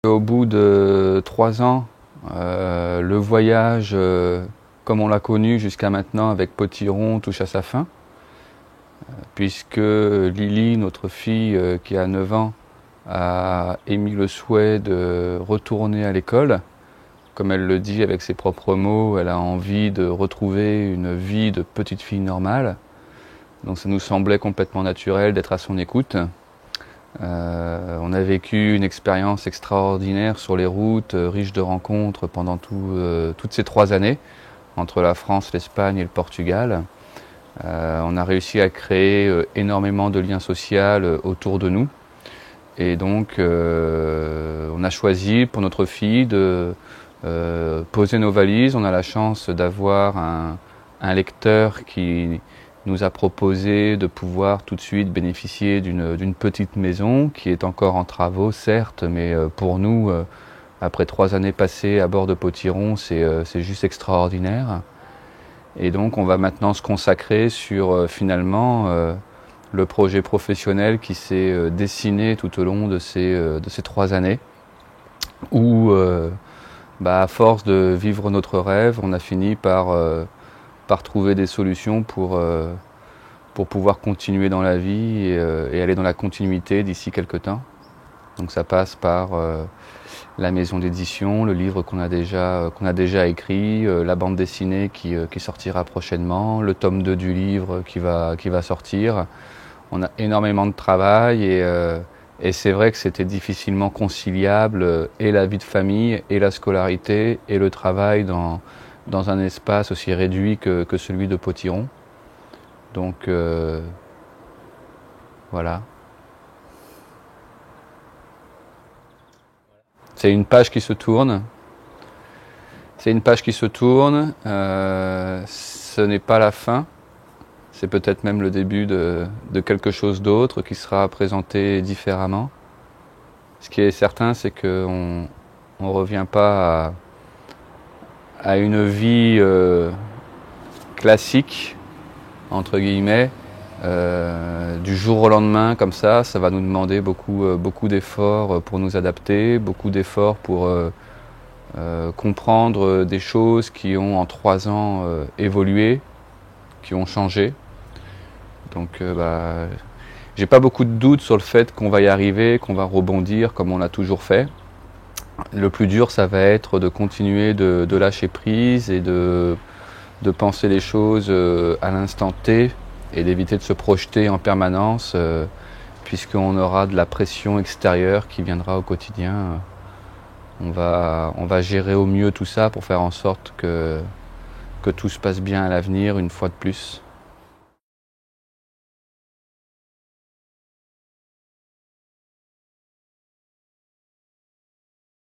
Au bout de 3 ans, le voyage, comme on l'a connu jusqu'à maintenant avec Potiron, touche à sa fin, puisque Lily, notre fille qui a 9 ans, a émis le souhait de retourner à l'école. Comme elle le dit avec ses propres mots, elle a envie de retrouver une vie de petite fille normale. Donc ça nous semblait complètement naturel d'être à son écoute. On a vécu une expérience extraordinaire sur les routes, riche de rencontres pendant toutes ces 3 années, entre la France, l'Espagne et le Portugal. On a réussi à créer énormément de liens sociaux autour de nous. Et donc on a choisi pour notre fille de poser nos valises. On a la chance d'avoir un lecteur qui nous a proposé de pouvoir tout de suite bénéficier d'une petite maison qui est encore en travaux, certes, mais pour nous, après 3 années passées à bord de Potiron, c'est juste extraordinaire. Et donc on va maintenant se consacrer sur finalement le projet professionnel qui s'est dessiné tout au long de ces 3 années, où à force de vivre notre rêve, on a fini par trouver des solutions pour pouvoir continuer dans la vie et aller dans la continuité d'ici quelques temps. Donc ça passe par la maison d'édition, le livre qu'on a déjà écrit, la bande dessinée qui sortira prochainement, le tome 2 du livre qui va sortir. On a énormément de travail et c'est vrai que c'était difficilement conciliable et la vie de famille et la scolarité et le travail dans un espace aussi réduit que celui de Potiron. Donc voilà. C'est une page qui se tourne. C'est une page qui se tourne. Ce n'est pas la fin. C'est peut-être même le début de quelque chose d'autre qui sera présenté différemment. Ce qui est certain, c'est qu'on ne revient pas à une vie classique, entre guillemets, du jour au lendemain, comme ça va nous demander beaucoup d'efforts pour nous adapter, beaucoup d'efforts pour comprendre des choses qui ont en 3 ans évolué, qui ont changé. Donc j'ai pas beaucoup de doutes sur le fait qu'on va y arriver, qu'on va rebondir comme on l'a toujours fait. Le plus dur, ça va être de continuer de lâcher prise et de penser les choses à l'instant T et d'éviter de se projeter en permanence puisqu'on aura de la pression extérieure qui viendra au quotidien. On va gérer au mieux tout ça pour faire en sorte que tout se passe bien à l'avenir une fois de plus.